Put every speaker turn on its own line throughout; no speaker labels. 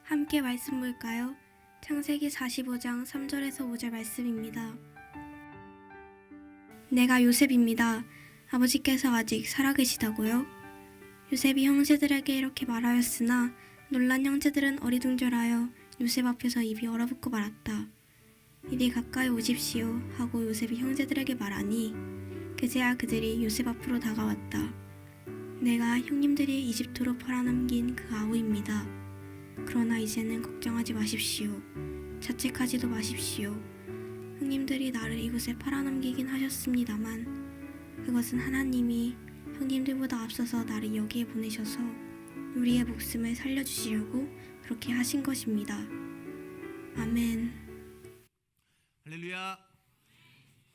함께 말씀 볼까요? 창세기 45장 3절에서 5절 말씀입니다. 내가 요셉입니다. 아버지께서 아직 살아계시다고요? 요셉이 형제들에게 이렇게 말하였으나 놀란 형제들은 어리둥절하여 요셉 앞에서 입이 얼어붙고 말았다. 이리 가까이 오십시오 하고 요셉이 형제들에게 말하니 그제야 그들이 요셉 앞으로 다가왔다. 내가 형님들이 이집트로 팔아넘긴 그 아우입니다. 그러나 이제는 걱정하지 마십시오. 자책하지도 마십시오. 형님들이 나를 이곳에 팔아넘기긴 하셨습니다만 그것은 하나님이 형님들보다 앞서서 나를 여기에 보내셔서 우리의 목숨을 살려주시려고 그렇게 하신 것입니다. 아멘.
할렐루야.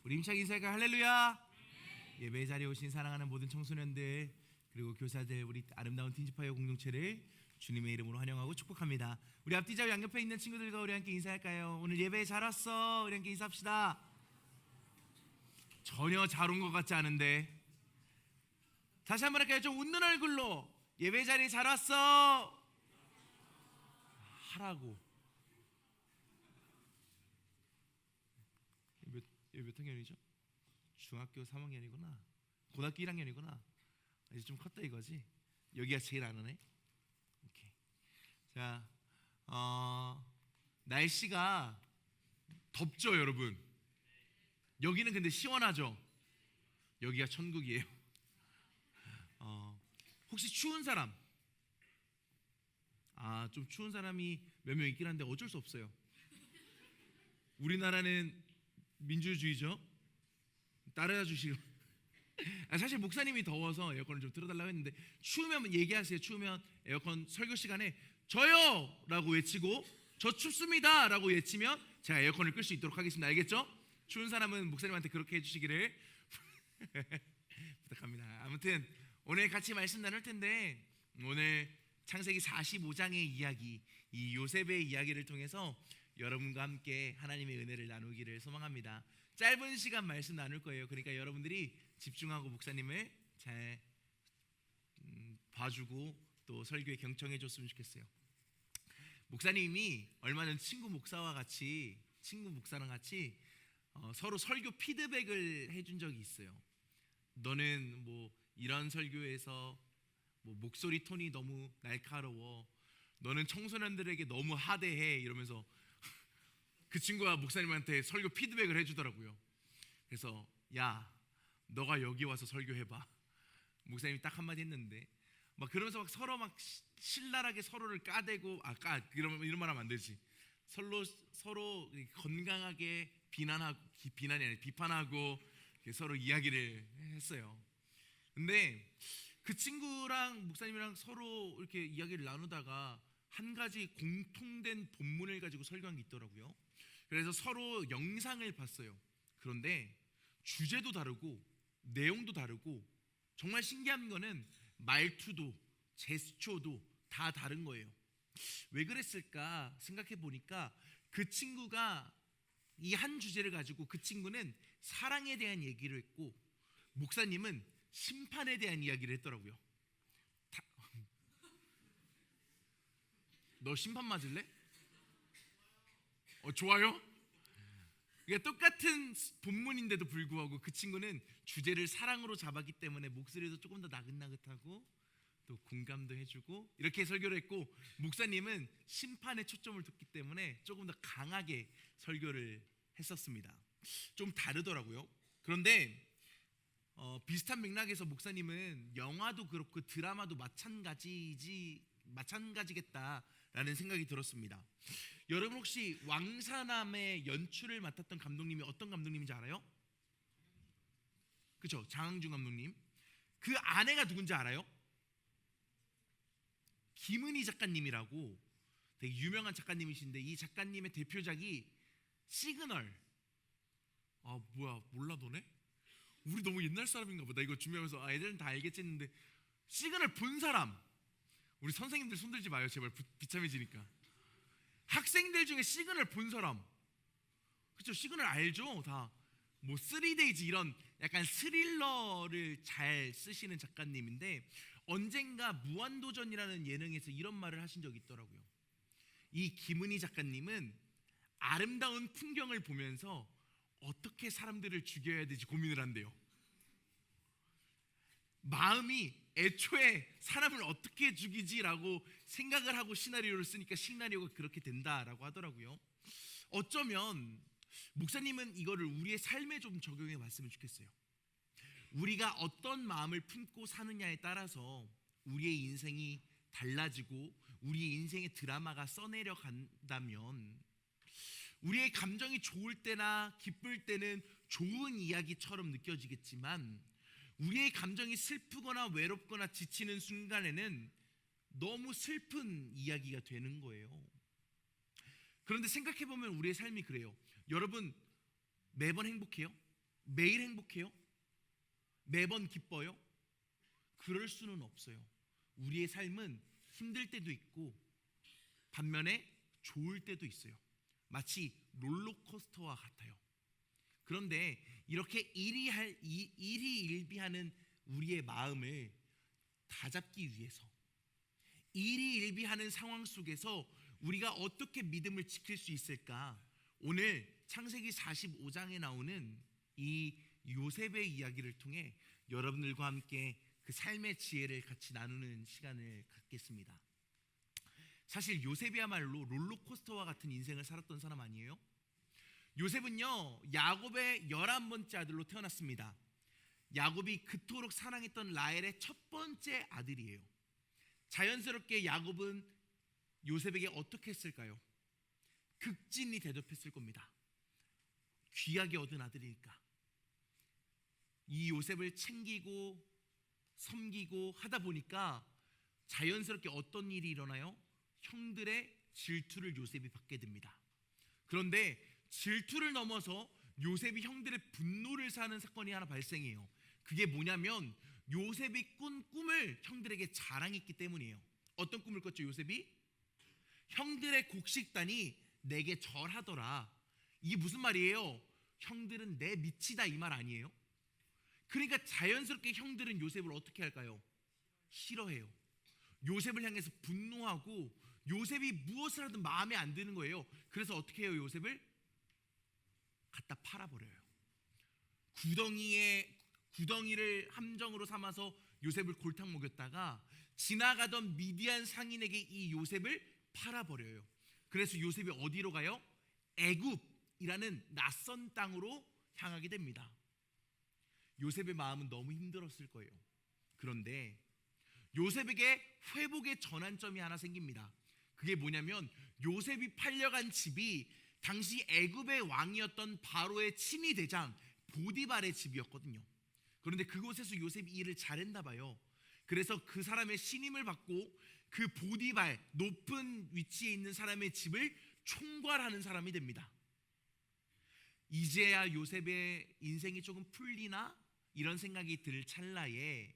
우리 힘차게 인사할까요? 할렐루야. 예배 자리에 오신 사랑하는 모든 청소년들 그리고 교사들, 우리 아름다운 틴지파이어 공동체를 주님의 이름으로 환영하고 축복합니다. 우리 앞뒤 좌우 양옆에 있는 친구들과 우리 함께 인사할까요? 오늘 예배에 잘 왔어. 우리 함께 인사합시다. 전혀 잘 온 것 같지 않은데 다시 한번 할까요? 좀 웃는 얼굴로 예배 자리에 잘 왔어 하라고. 몇 학년이죠? 중학교 3학년이구나. 고등학교 1학년이구나. 이제 좀 컸다 이거지. 여기가 제일 안 오네. 오케이. 자, 날씨가 덥죠, 여러분. 여기는 근데 시원하죠. 여기가 천국이에요. 혹시 추운 사람? 좀 추운 사람이 몇 명 있긴 한데 어쩔 수 없어요. 우리나라는 민주주의죠. 따라 주시고. 사실 목사님이 더워서 에어컨을 좀 틀어달라고 했는데 추우면 얘기하세요. 추우면 에어컨 설교 시간에 저요! 라고 외치고 저 춥습니다! 라고 외치면 제가 에어컨을 끌 수 있도록 하겠습니다. 알겠죠? 추운 사람은 목사님한테 그렇게 해주시기를 부탁합니다. 아무튼 오늘 같이 말씀 나눌 텐데 오늘 창세기 45장의 이야기, 이 요셉의 이야기를 통해서 여러분과 함께 하나님의 은혜를 나누기를 소망합니다. 짧은 시간 말씀 나눌 거예요. 그러니까 여러분들이 집중하고 목사님을 잘 봐주고 또 설교에 경청해 줬으면 좋겠어요. 목사님이 얼마 전 친구 목사랑 같이 서로 설교 피드백을 해준 적이 있어요. 너는 뭐 이런 설교에서 뭐 목소리 톤이 너무 날카로워, 너는 청소년들에게 너무 하대해, 이러면서 그 친구가 목사님한테 설교 피드백을 해주더라고요. 그래서 야, 너가 여기 와서 설교해봐. 목사님이 딱 한마디 했는데 막 그러면서 막 서로 막 신랄하게 서로를 까대고 이런 말 하면 안 되지. 서로 건강하게 비난이 아니라 비판하고 서로 이야기를 했어요. 근데 그 친구랑 목사님이랑 서로 이렇게 이야기를 나누다가 한 가지 공통된 본문을 가지고 설교한 게 있더라고요. 그래서 서로 영상을 봤어요. 그런데 주제도 다르고 내용도 다르고 정말 신기한 거는 말투도 제스처도 다 다른 거예요. 왜 그랬을까 생각해 보니까 그 친구가 이 한 주제를 가지고 그 친구는 사랑에 대한 얘기를 했고 목사님은 심판에 대한 이야기를 했더라고요. 너 심판 맞을래? 좋아요? 그러니까 똑같은 본문인데도 불구하고 그 친구는 주제를 사랑으로 잡았기 때문에 목소리도 조금 더 나긋나긋하고 또 공감도 해주고 이렇게 설교를 했고, 목사님은 심판에 초점을 뒀기 때문에 조금 더 강하게 설교를 했었습니다. 좀 다르더라고요. 그런데 비슷한 맥락에서 목사님은 영화도 그렇고 드라마도 마찬가지겠다라는 생각이 들었습니다. 여러분 혹시 왕사남의 연출을 맡았던 감독님이 어떤 감독님인지 알아요? 그렇죠, 장항준 감독님. 그 아내가 누군지 알아요? 김은희 작가님이라고 되게 유명한 작가님이신데 이 작가님의 대표작이 시그널. 뭐야, 몰라 너네? 우리 너무 옛날 사람인가 보다. 이거 준비하면서 애들은 다 알겠지 했는데 시그널 본 사람, 우리 선생님들 손들지 마요 제발, 비참해지니까. 학생들 중에 시그널 본 사람, 그렇죠? 시그널 알죠? 다 뭐 3days 이런 약간 스릴러를 잘 쓰시는 작가님인데 언젠가 무한도전이라는 예능에서 이런 말을 하신 적이 있더라고요. 이 김은희 작가님은 아름다운 풍경을 보면서 어떻게 사람들을 죽여야 되지 고민을 한대요. 마음이 애초에 사람을 어떻게 죽이지라고 생각을 하고 시나리오를 쓰니까 시나리오가 그렇게 된다라고 하더라고요. 어쩌면 목사님은 이거를 우리의 삶에 좀 적용해 봤으면 좋겠어요. 우리가 어떤 마음을 품고 사느냐에 따라서 우리의 인생이 달라지고 우리의 인생의 드라마가 써내려 간다면, 우리의 감정이 좋을 때나 기쁠 때는 좋은 이야기처럼 느껴지겠지만, 우리의 감정이 슬프거나 외롭거나 지치는 순간에는 너무 슬픈 이야기가 되는 거예요. 그런데 생각해보면 우리의 삶이 그래요. 여러분, 매번 행복해요? 매일 행복해요? 매번 기뻐요? 그럴 수는 없어요. 우리의 삶은 힘들 때도 있고 반면에 좋을 때도 있어요. 마치 롤러코스터와 같아요. 그런데 이렇게 일희일비하는 우리의 마음을 다잡기 위해서, 일희일비하는 상황 속에서 우리가 어떻게 믿음을 지킬 수 있을까? 오늘 창세기 45장에 나오는 이 요셉의 이야기를 통해 여러분들과 함께 그 삶의 지혜를 같이 나누는 시간을 갖겠습니다. 사실 요셉이야말로 롤러코스터와 같은 인생을 살았던 사람 아니에요? 요셉은요, 야곱의 11번째 아들로 태어났습니다. 야곱이 그토록 사랑했던 라헬의 첫 번째 아들이에요. 자연스럽게 야곱은 요셉에게 어떻게 했을까요? 극진히 대접했을 겁니다. 귀하게 얻은 아들이니까. 이 요셉을 챙기고 섬기고 하다 보니까 자연스럽게 어떤 일이 일어나요? 형들의 질투를 요셉이 받게 됩니다. 그런데 질투를 넘어서 요셉이 형들의 분노를 사는 사건이 하나 발생해요. 그게 뭐냐면 요셉이 꾼 꿈을 형들에게 자랑했기 때문이에요. 어떤 꿈을 꿨죠, 요셉이? 형들의 곡식단이 내게 절하더라. 이게 무슨 말이에요? 형들은 내 밑이다, 이 말 아니에요? 그러니까 자연스럽게 형들은 요셉을 어떻게 할까요? 싫어해요. 요셉을 향해서 분노하고 요셉이 무엇을 하든 마음에 안 드는 거예요. 그래서 어떻게 해요? 요셉을 갖다 팔아버려요. 구덩이를 함정으로 삼아서 요셉을 골탕 먹였다가 지나가던 미디안 상인에게 이 요셉을 팔아버려요. 그래서 요셉이 어디로 가요? 애굽이라는 낯선 땅으로 향하게 됩니다. 요셉의 마음은 너무 힘들었을 거예요. 그런데 요셉에게 회복의 전환점이 하나 생깁니다. 그게 뭐냐면 요셉이 팔려간 집이 당시 애굽의 왕이었던 바로의 친위 대장 보디발의 집이었거든요. 그런데 그곳에서 요셉이 일을 잘했나 봐요. 그래서 그 사람의 신임을 받고 그 보디발, 높은 위치에 있는 사람의 집을 총괄하는 사람이 됩니다. 이제야 요셉의 인생이 조금 풀리나? 이런 생각이 들 찰나에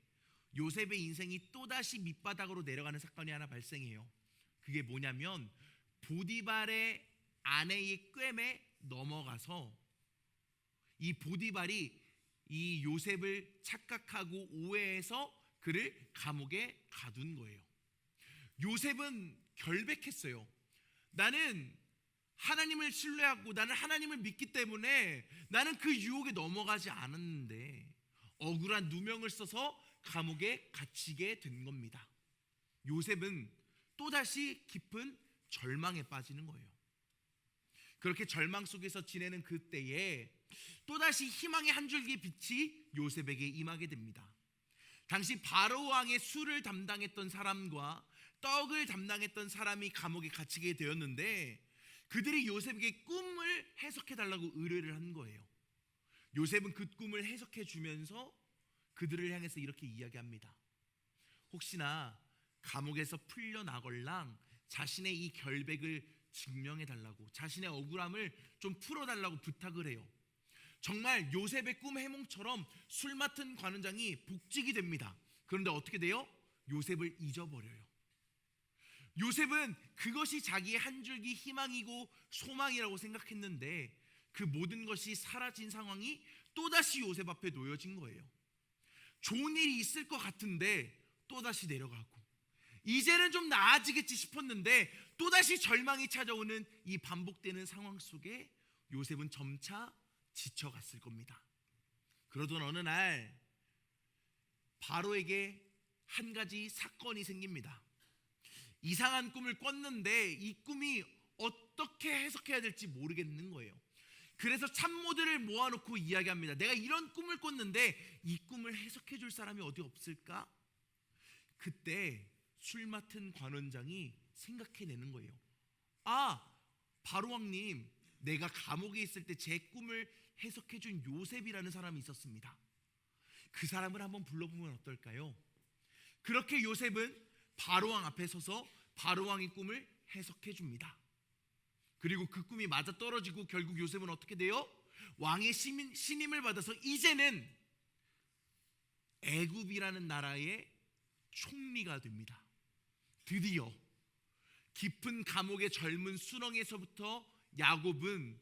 요셉의 인생이 또다시 밑바닥으로 내려가는 사건이 하나 발생해요. 그게 뭐냐면 보디발의 아내의 꿰매 넘어가서 이 보디발이 이 요셉을 착각하고 오해해서 그를 감옥에 가둔 거예요. 요셉은 결백했어요. 나는 하나님을 신뢰하고 나는 하나님을 믿기 때문에 나는 그 유혹에 넘어가지 않았는데 억울한 누명을 써서 감옥에 갇히게 된 겁니다. 요셉은 또다시 깊은 절망에 빠지는 거예요. 그렇게 절망 속에서 지내는 그때에 또다시 희망의 한 줄기 빛이 요셉에게 임하게 됩니다. 당시 바로 왕의 술을 담당했던 사람과 떡을 담당했던 사람이 감옥에 갇히게 되었는데 그들이 요셉에게 꿈을 해석해 달라고 의뢰를 한 거예요. 요셉은 그 꿈을 해석해 주면서 그들을 향해서 이렇게 이야기합니다. 혹시나 감옥에서 풀려나걸랑 자신의 이 결백을 증명해 달라고, 자신의 억울함을 좀 풀어 달라고 부탁을 해요. 정말 요셉의 꿈 해몽처럼 술 맡은 관원장이 복직이 됩니다. 그런데 어떻게 돼요? 요셉을 잊어버려요. 요셉은 그것이 자기의 한 줄기 희망이고 소망이라고 생각했는데 그 모든 것이 사라진 상황이 또다시 요셉 앞에 놓여진 거예요. 좋은 일이 있을 것 같은데 또다시 내려가고 이제는 좀 나아지겠지 싶었는데 또다시 절망이 찾아오는 이 반복되는 상황 속에 요셉은 점차 지쳐갔을 겁니다. 그러던 어느 날 바로에게 한 가지 사건이 생깁니다. 이상한 꿈을 꿨는데 이 꿈이 어떻게 해석해야 될지 모르겠는 거예요. 그래서 참모들을 모아놓고 이야기합니다. 내가 이런 꿈을 꿨는데 이 꿈을 해석해 줄 사람이 어디 없을까? 그때 술 맡은 관원장이 생각해내는 거예요. 아, 바로왕님, 내가 감옥에 있을 때 제 꿈을 해석해 준 요셉이라는 사람이 있었습니다. 그 사람을 한번 불러보면 어떨까요? 그렇게 요셉은 바로왕 앞에 서서 바로왕의 꿈을 해석해 줍니다. 그리고 그 꿈이 맞아떨어지고 결국 요셉은 어떻게 돼요? 왕의 신임을 받아서 이제는 애굽이라는 나라의 총리가 됩니다. 드디어 깊은 감옥의 젊은 수렁에서부터 야곱은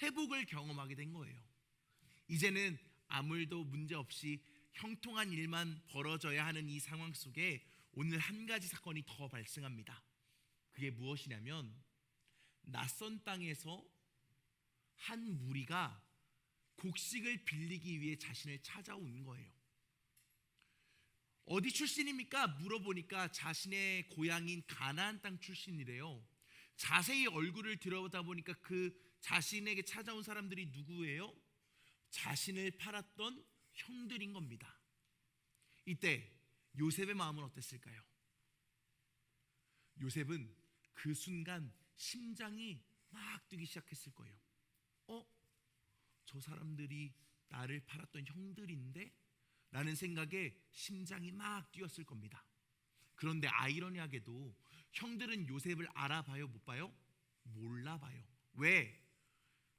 회복을 경험하게 된 거예요. 이제는 아무 일도 문제 없이 형통한 일만 벌어져야 하는 이 상황 속에 오늘 한 가지 사건이 더 발생합니다. 그게 무엇이냐면 낯선 땅에서 한 무리가 곡식을 빌리기 위해 자신을 찾아온 거예요. 어디 출신입니까? 물어보니까 자신의 고향인 가나안 땅 출신이래요. 자세히 얼굴을 들여다보니까 그 자신에게 찾아온 사람들이 누구예요? 자신을 팔았던 형들인 겁니다. 이때 요셉의 마음은 어땠을까요? 요셉은 그 순간 심장이 막 뛰기 시작했을 거예요. 저 사람들이 나를 팔았던 형들인데? 라는 생각에 심장이 막 뛰었을 겁니다. 그런데 아이러니하게도 형들은 요셉을 알아봐요? 못 봐요? 몰라봐요. 왜?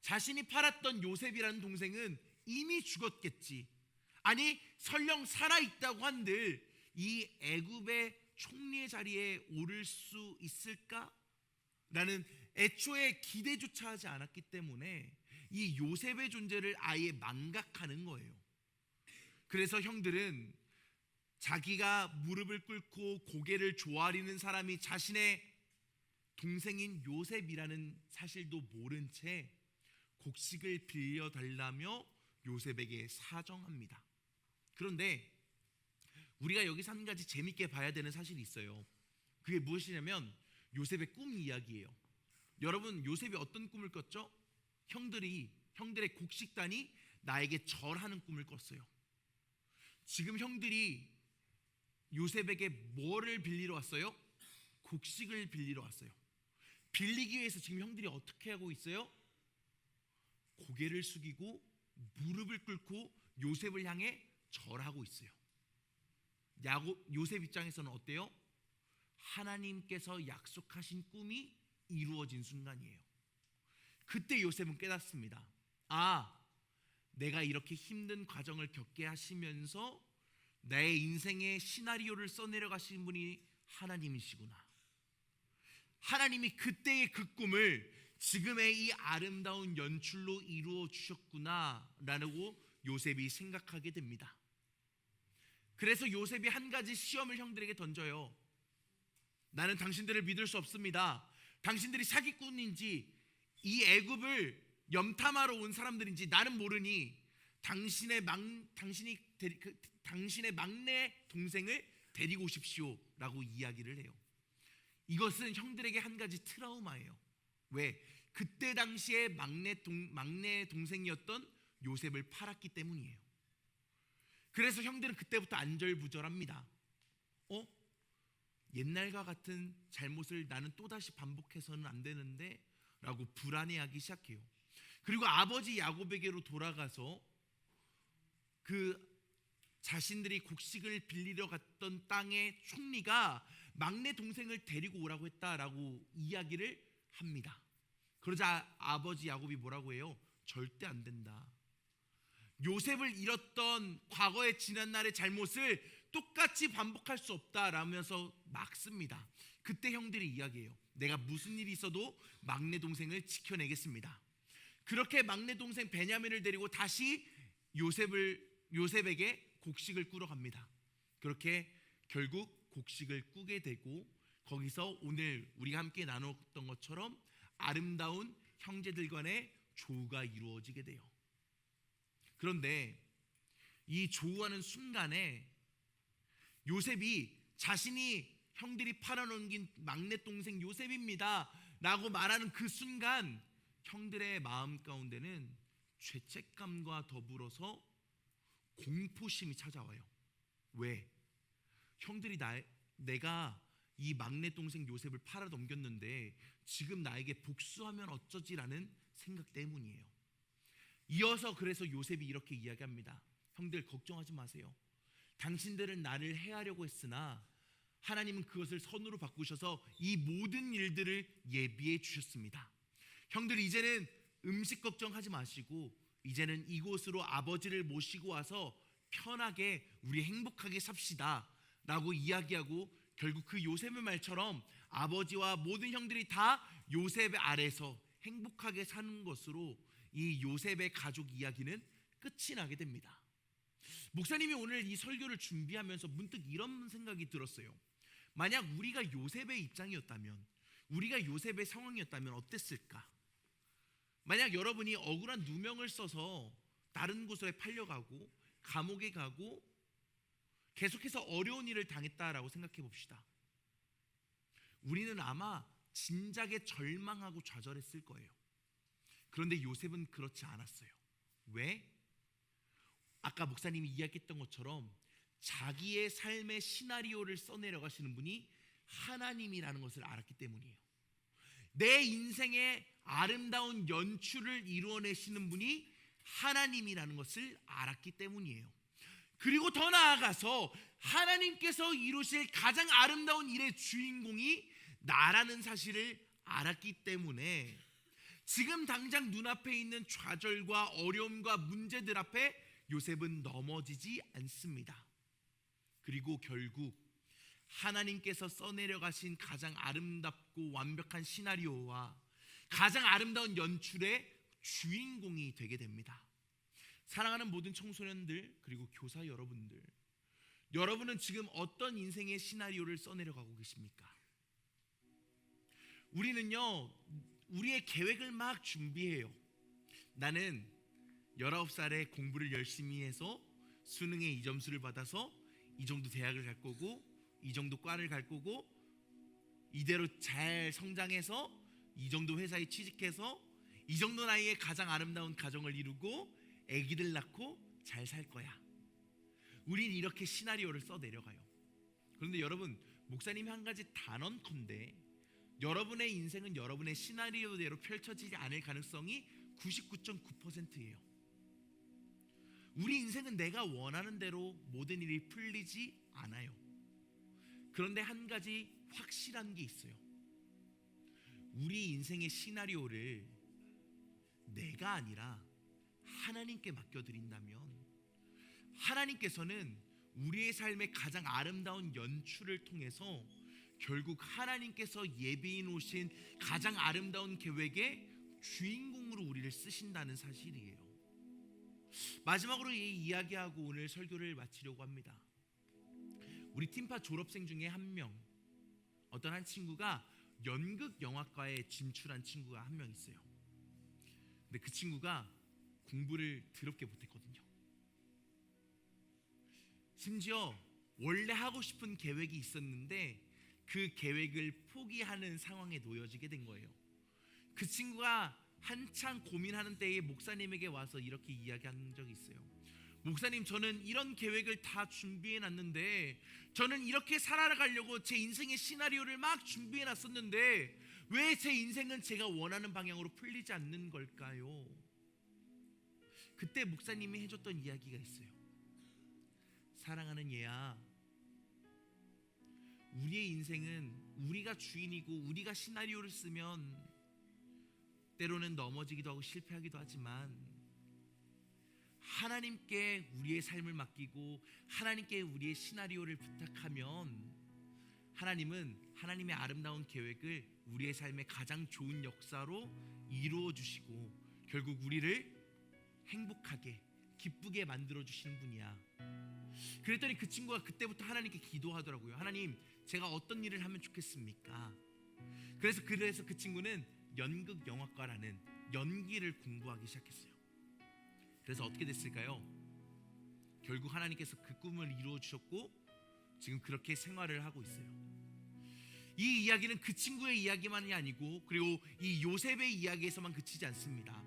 자신이 팔았던 요셉이라는 동생은 이미 죽었겠지. 아니 설령 살아있다고 한들 이 애굽의 총리의 자리에 오를 수 있을까? 라는 애초에 기대조차 하지 않았기 때문에 이 요셉의 존재를 아예 망각하는 거예요. 그래서 형들은 자기가 무릎을 꿇고 고개를 조아리는 사람이 자신의 동생인 요셉이라는 사실도 모른 채 곡식을 빌려달라며 요셉에게 사정합니다. 그런데 우리가 여기서 한 가지 재밌게 봐야 되는 사실이 있어요. 그게 무엇이냐면 요셉의 꿈 이야기예요. 여러분, 요셉이 어떤 꿈을 꿨죠? 형들의 곡식단이 나에게 절하는 꿈을 꿨어요. 지금 형들이 요셉에게 뭐를 빌리러 왔어요? 곡식을 빌리러 왔어요. 빌리기 위해서 지금 형들이 어떻게 하고 있어요? 고개를 숙이고 무릎을 꿇고 요셉을 향해 절하고 있어요. 요셉 입장에서는 어때요? 하나님께서 약속하신 꿈이 이루어진 순간이에요. 그때 요셉은 깨닫습니다. 내가 이렇게 힘든 과정을 겪게 하시면서 내 인생의 시나리오를 써내려 가신 분이 하나님이시구나. 하나님이 그때의 그 꿈을 지금의 이 아름다운 연출로 이루어 주셨구나 라고 요셉이 생각하게 됩니다. 그래서 요셉이 한 가지 시험을 형들에게 던져요. 나는 당신들을 믿을 수 없습니다. 당신들이 사기꾼인지 이 애굽을 염탐하러 온 사람들인지 나는 모르니 당신의 막내 동생을 데리고 오십시오 라고 이야기를 해요. 이것은 형들에게 한 가지 트라우마예요. 왜? 그때 당시에 막내 동생이었던 요셉을 팔았기 때문이에요. 그래서 형들은 그때부터 안절부절합니다. 옛날과 같은 잘못을 나는 또다시 반복해서는 안 되는데 라고 불안해하기 시작해요. 그리고 아버지 야곱에게로 돌아가서 그 자신들이 곡식을 빌리러 갔던 땅의 총리가 막내 동생을 데리고 오라고 했다라고 이야기를 합니다. 그러자 아버지 야곱이 뭐라고 해요? 절대 안 된다. 요셉을 잃었던 과거의 지난날의 잘못을 똑같이 반복할 수 없다라면서 막습니다. 그때 형들이 이야기해요. 내가 무슨 일이 있어도 막내 동생을 지켜내겠습니다. 그렇게 막내 동생 베냐민을 데리고 다시 요셉에게 곡식을 꾸러 갑니다. 그렇게 결국 곡식을 꾸게 되고 거기서 오늘 우리가 함께 나눴던 것처럼 아름다운 형제들 간의 조우가 이루어지게 돼요. 그런데 이 조우하는 순간에 요셉이 자신이 형들이 팔아넘긴 막내 동생 요셉입니다 라고 말하는 그 순간 형들의 마음 가운데는 죄책감과 더불어서 공포심이 찾아와요. 왜? 형들이 내가 이 막내 동생 요셉을 팔아넘겼는데 지금 나에게 복수하면 어쩌지라는 생각 때문이에요. 이어서 그래서 요셉이 이렇게 이야기합니다. 형들 걱정하지 마세요. 당신들은 나를 해하려고 했으나 하나님은 그것을 선으로 바꾸셔서 이 모든 일들을 예비해 주셨습니다. 형들 이제는 음식 걱정하지 마시고 이제는 이곳으로 아버지를 모시고 와서 편하게 우리 행복하게 삽시다 라고 이야기하고 결국 그 요셉의 말처럼 아버지와 모든 형들이 다 요셉 아래서 행복하게 사는 것으로 이 요셉의 가족 이야기는 끝이 나게 됩니다. 목사님이 오늘 이 설교를 준비하면서 문득 이런 생각이 들었어요. 만약 우리가 요셉의 입장이었다면, 우리가 요셉의 상황이었다면 어땠을까? 만약 여러분이 억울한 누명을 써서 다른 곳에 팔려가고 감옥에 가고 계속해서 어려운 일을 당했다라고 생각해 봅시다. 우리는 아마 진작에 절망하고 좌절했을 거예요. 그런데 요셉은 그렇지 않았어요. 왜? 아까 목사님이 이야기했던 것처럼 자기의 삶의 시나리오를 써내려 가시는 분이 하나님이라는 것을 알았기 때문이에요. 내 인생의 아름다운 연출을 이루어내시는 분이 하나님이라는 것을 알았기 때문이에요. 그리고 더 나아가서 하나님께서 이루실 가장 아름다운 일의 주인공이 나라는 사실을 알았기 때문에 지금 당장 눈앞에 있는 좌절과 어려움과 문제들 앞에 요셉은 넘어지지 않습니다. 그리고 결국 하나님께서 써내려 가신 가장 아름답고 완벽한 시나리오와 가장 아름다운 연출의 주인공이 되게 됩니다. 사랑하는 모든 청소년들 그리고 교사 여러분들, 여러분은 지금 어떤 인생의 시나리오를 써내려 가고 계십니까? 우리는요, 우리의 계획을 막 준비해요. 나는 19살에 공부를 열심히 해서 수능에 이 점수를 받아서 이 정도 대학을 갈 거고 이 정도 과를 갈 거고 이대로 잘 성장해서 이 정도 회사에 취직해서 이 정도 나이에 가장 아름다운 가정을 이루고 아기들 낳고 잘 살 거야. 우린 이렇게 시나리오를 써 내려가요. 그런데 여러분, 목사님이 한 가지 단언컨대 여러분의 인생은 여러분의 시나리오대로 펼쳐지지 않을 가능성이 99.9%예요. 우리 인생은 내가 원하는 대로 모든 일이 풀리지 않아요. 그런데 한 가지 확실한 게 있어요. 우리 인생의 시나리오를 내가 아니라 하나님께 맡겨드린다면 하나님께서는 우리의 삶의 가장 아름다운 연출을 통해서 결국 하나님께서 예비해 놓으신 가장 아름다운 계획의 주인공으로 우리를 쓰신다는 사실이에요. 마지막으로 이 이야기하고 오늘 설교를 마치려고 합니다. 우리 팀파 졸업생 중에 한 명, 어떤 한 친구가 연극 영화과에 진출한 친구가 한 명 있어요. 근데 그 친구가 공부를 더럽게 못했거든요. 심지어 원래 하고 싶은 계획이 있었는데 그 계획을 포기하는 상황에 놓여지게 된 거예요. 그 친구가 한창 고민하는 때에 목사님에게 와서 이렇게 이야기한 적이 있어요. 목사님, 저는 이런 계획을 다 준비해 놨는데, 저는 이렇게 살아가려고 제 인생의 시나리오를 막 준비해 놨었는데 왜 제 인생은 제가 원하는 방향으로 풀리지 않는 걸까요? 그때 목사님이 해줬던 이야기가 있어요. 사랑하는 얘야, 우리의 인생은 우리가 주인이고 우리가 시나리오를 쓰면 때로는 넘어지기도 하고 실패하기도 하지만 하나님께 우리의 삶을 맡기고 하나님께 우리의 시나리오를 부탁하면 하나님은 하나님의 아름다운 계획을 우리의 삶의 가장 좋은 역사로 이루어 주시고 결국 우리를 행복하게 기쁘게 만들어 주시는 분이야. 그랬더니 그 친구가 그때부터 하나님께 기도하더라고요. 하나님, 제가 어떤 일을 하면 좋겠습니까? 그래서 그 친구는 연극 영화과라는 연기를 공부하기 시작했어요. 그래서 어떻게 됐을까요? 결국 하나님께서 그 꿈을 이루어 주셨고 지금 그렇게 생활을 하고 있어요. 이 이야기는 그 친구의 이야기만이 아니고, 그리고 이 요셉의 이야기에서만 그치지 않습니다.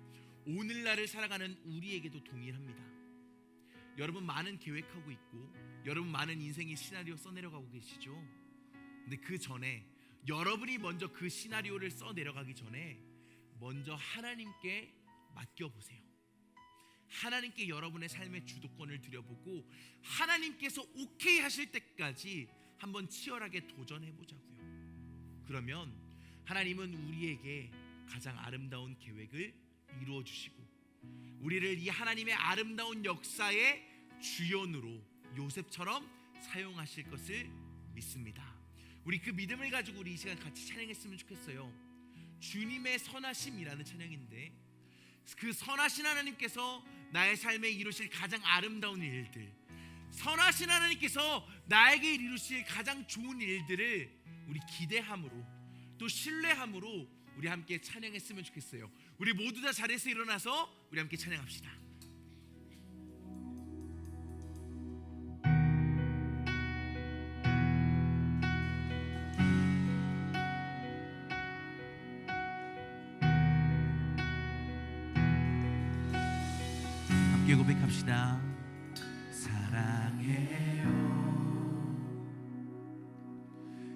오늘날을 살아가는 우리에게도 동일합니다. 여러분 많은 계획하고 있고, 여러분 많은 인생의 시나리오 써내려가고 계시죠? 근데 그 전에, 여러분이 먼저 그 시나리오를 써내려가기 전에 먼저 하나님께 맡겨보세요. 하나님께 여러분의 삶의 주도권을 드려보고 하나님께서 오케이 하실 때까지 한번 치열하게 도전해보자고요. 그러면 하나님은 우리에게 가장 아름다운 계획을 이루어 주시고, 우리를 이 하나님의 아름다운 역사의 주연으로 요셉처럼 사용하실 것을 믿습니다. 우리 그 믿음을 가지고 우리 이 시간 같이 찬양했으면 좋겠어요. 주님의 선하심이라는 찬양인데, 그 선하신 하나님께서 나의 삶에 이루실 가장 아름다운 일들, 선하신 하나님께서 나에게 이루실 가장 좋은 일들을 우리 기대함으로 또 신뢰함으로 우리 함께 찬양했으면 좋겠어요. 우리 모두 다 자리에서 일어나서 우리 함께 찬양합시다. 함께 고백합시다. 사랑해요,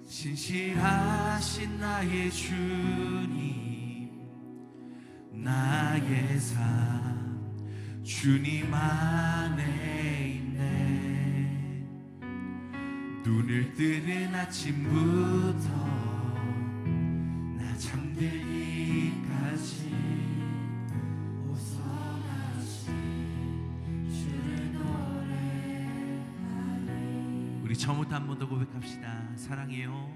신실하신 나의 주님, 나의 삶 주님 안에 있네. 눈을 뜨는 아침부터 나 잠들기까지 우리 처음부터 한 번 더 고백합시다. 사랑해요,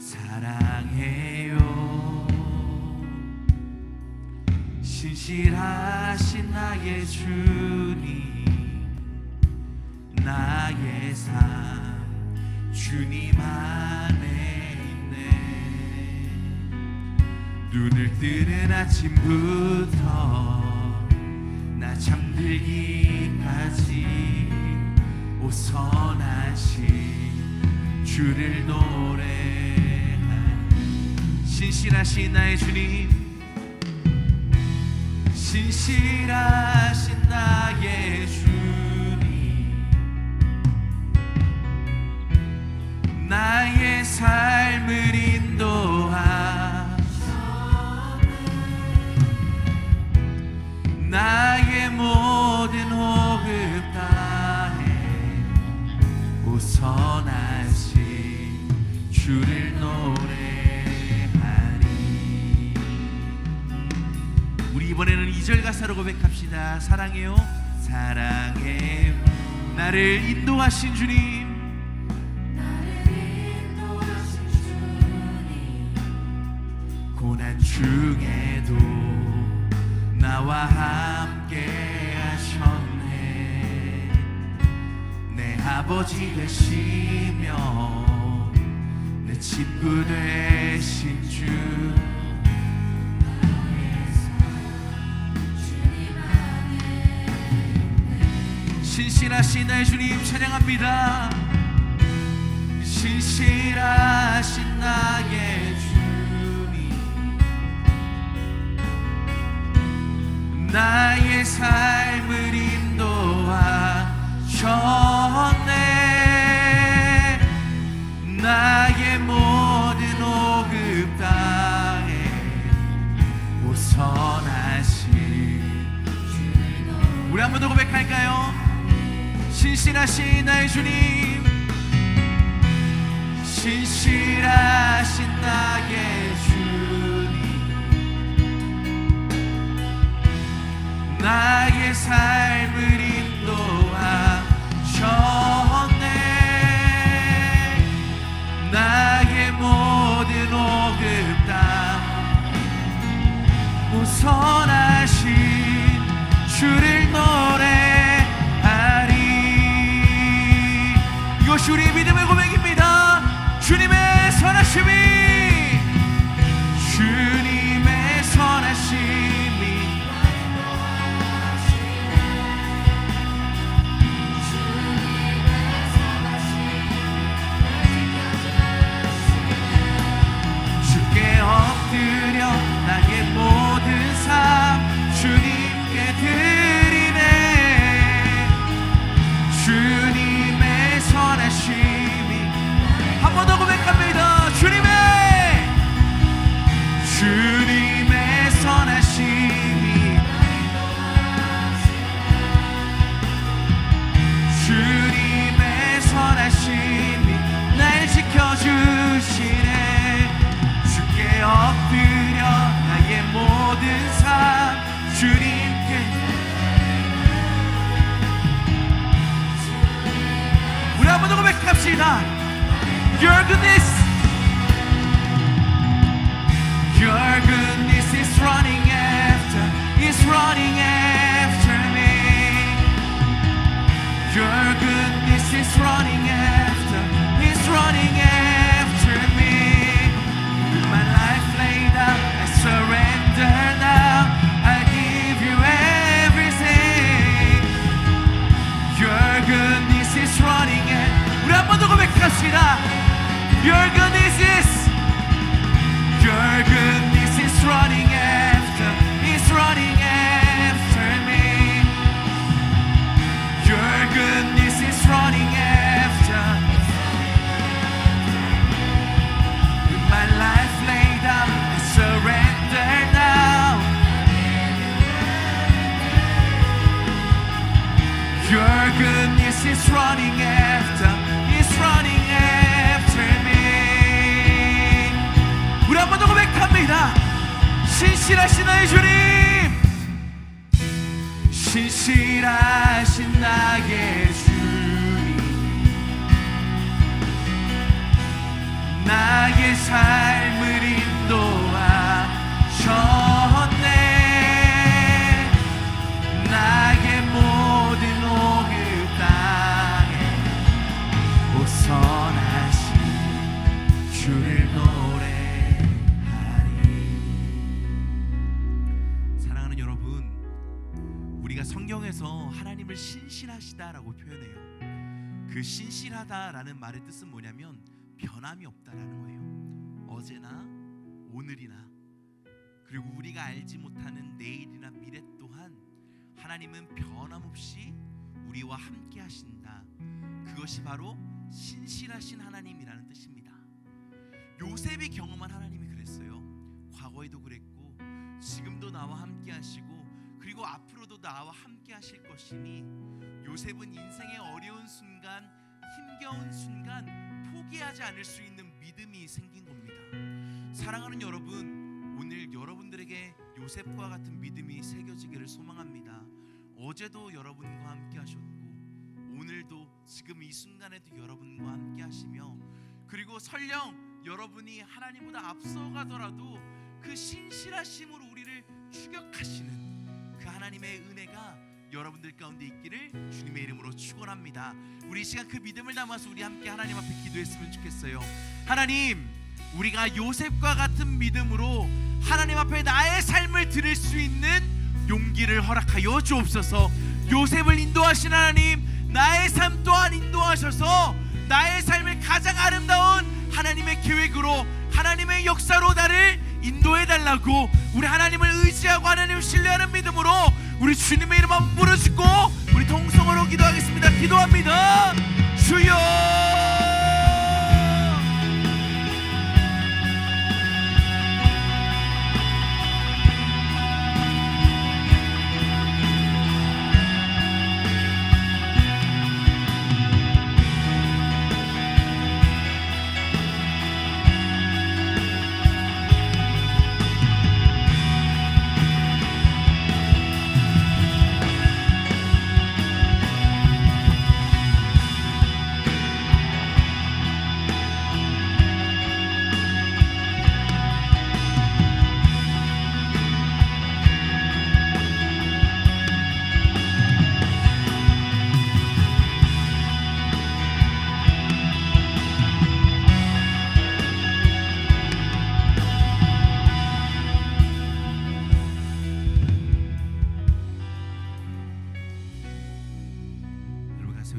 사랑해요, 신실하신 나의 주님, 나의 삶 주님 안에 있네. 눈을 뜨는 아침부터 나 잠들기까지 오 선하신 주를 노래하니. 신실하신 나의 주님, 신실하신 나의 주님, 나의 삶을 인도하시네. 나의 모든 호흡 오 선하신 주를 노래하리. 우리 이번에는 2절 가사로 고백합시다. 사랑해요, 사랑해요, 나를 인도하신 주님, 고난 중에도 나와 함께 하셨네. 아버지 되시며 내 친구 되신 주, 신실하신 나의 주님 찬양합니다. 신실하신 나의 주님, 나의 삶을 인도하셨네. 나의 모든 호흡 다해 오 선하신 주님. 우리 한 번 더 고백할까요? 신실하신 나의 주님, 신실하신 나의 주님, 나의 삶을 인도하셨네. 나의 모든 호흡 다 오 선하신
running after, He's running after me. My life laid out, I surrender now. I give you everything. Your goodness is running after. 우리 한 번 더 고백합시다. Your goodness is, Your goodness is running after, He's running after me. Your goodness is running after. With my life laid out, I surrender now. Your goodness is running after, is running after me. 우리 한 번 더 고백합니다. 신실하신 나의 주님, 신실하신 나의 주님, 나의 삶을 인도하셨네. 나의 모든 오급 땅에 오선하신 주를 노래하리. 사랑하는 여러분, 우리가 성경에서 하나님을 신실하시다라고 표현해요. 그 신실하다라는 말의 뜻은 뭐냐면 변함이 없다라는 거예요. 어제나 오늘이나 그리고 우리가 알지 못하는 내일이나 미래 또한 하나님은 변함없이 우리와 함께 하신다. 그것이 바로 신실하신 하나님이라는 뜻입니다. 요셉이 경험한 하나님이 그랬어요. 과거에도 그랬고 지금도 나와 함께 하시고 그리고 앞으로도 나와 함께 하실 것이니 요셉은 인생의 어려운 순간, 힘겨운 순간 포기하지 않을 수 있는 믿음이 생긴 겁니다. 사랑하는 여러분, 오늘 여러분들에게 요셉과 같은 믿음이 새겨지기를 소망합니다. 어제도 여러분과 함께 하셨고 오늘도 지금 이 순간에도 여러분과 함께 하시며 그리고 설령 여러분이 하나님보다 앞서가더라도 그 신실하심으로 우리를 추격하시는 그 하나님의 은혜가 여러분들 가운데 있기를 주님의 이름으로 축원합니다. 우리 이 시간 그 믿음을 담아서 우리 함께 하나님 앞에 기도했으면 좋겠어요. 하나님, 우리가 요셉과 같은 믿음으로 하나님 앞에 나의 삶을 드릴 수 있는 용기를 허락하여 주옵소서. 요셉을 인도하신 하나님, 나의 삶 또한 인도하셔서 나의 삶을 가장 아름다운 하나님의 계획으로, 하나님의 역사로 나를 인도해달라고 우리 하나님을 의지하고 하나님을 신뢰하는 믿음으로 우리 주님의 이름 한번 부르짖고 우리 통성으로 기도하겠습니다. 기도합니다. 주여,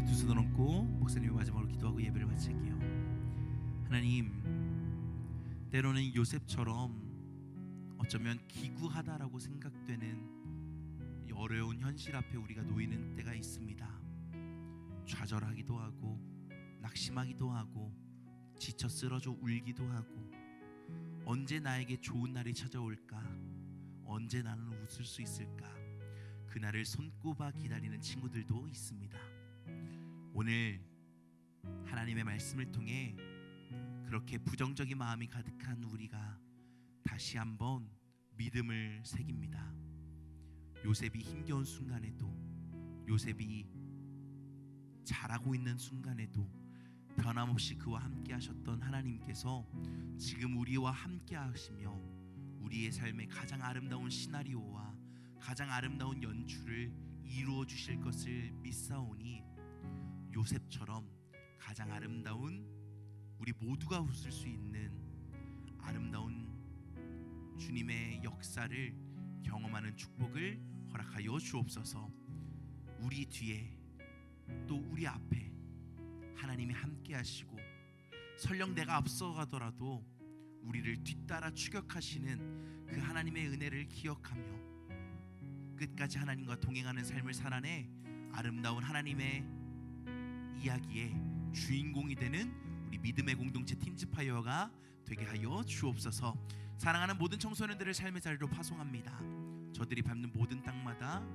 두 손을 얹고 목사님의 마지막으로 기도하고 예배를 마칠게요. 하나님, 때로는 요셉처럼 어쩌면 기구하다라고 생각되는 이 어려운 현실 앞에 우리가 놓이는 때가 있습니다. 좌절하기도 하고 낙심하기도 하고 지쳐 쓰러져 울기도 하고 언제 나에게 좋은 날이 찾아올까? 언제 나는 웃을 수 있을까? 그날을 손꼽아 기다리는 친구들도 있습니다. 오늘 하나님의 말씀을 통해 그렇게 부정적인 마음이 가득한 우리가 다시 한번 믿음을 새깁니다. 요셉이 힘겨운 순간에도, 요셉이 잘하고 있는 순간에도 변함없이 그와 함께 하셨던 하나님께서 지금 우리와 함께 하시며 우리의 삶의 가장 아름다운 시나리오와 가장 아름다운 연출을 이루어 주실 것을 믿사오니 요셉처럼 가장 아름다운, 우리 모두가 웃을 수 있는 아름다운 주님의 역사를 경험하는 축복을 허락하여 주옵소서. 우리 뒤에 또 우리 앞에 하나님이 함께 하시고 설령 내가 앞서가더라도 우리를 뒤따라 추격하시는 그 하나님의 은혜를 기억하며 끝까지 하나님과 동행하는 삶을 살아내 아름다운 하나님의 이야기의 주인공이 되는 우리 믿음의 공동체 팀즈파이어가 되게 하여 주옵소서. 사랑하는 모든 청소년들을 삶의 자리로 파송합니다. 저들이 밟는 모든 땅마다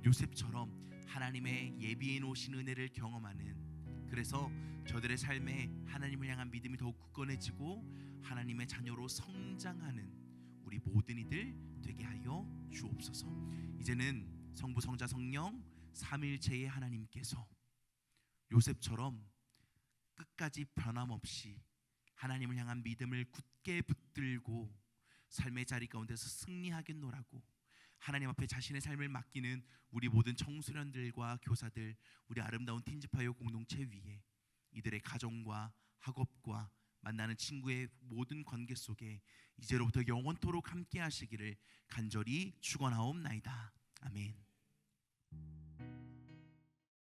요셉처럼 하나님의 예비해 놓으신 은혜를 경험하는, 그래서 저들의 삶에 하나님을 향한 믿음이 더욱 굳건해지고 하나님의 자녀로 성장하는 우리 모든 이들 되게 하여 주옵소서. 이제는 성부 성자 성령 삼위일체의 하나님께서 요셉처럼 끝까지 변함없이 하나님을 향한 믿음을 굳게 붙들고 삶의 자리 가운데서 승리하겠노라고 하나님 앞에 자신의 삶을 맡기는 우리 모든 청소년들과 교사들, 우리 아름다운 팀즈파이어 공동체 위에 이들의 가정과 학업과 만나는 친구의 모든 관계 속에 이제로부터 영원토록 함께 하시기를 간절히 축원하옵나이다. 아멘.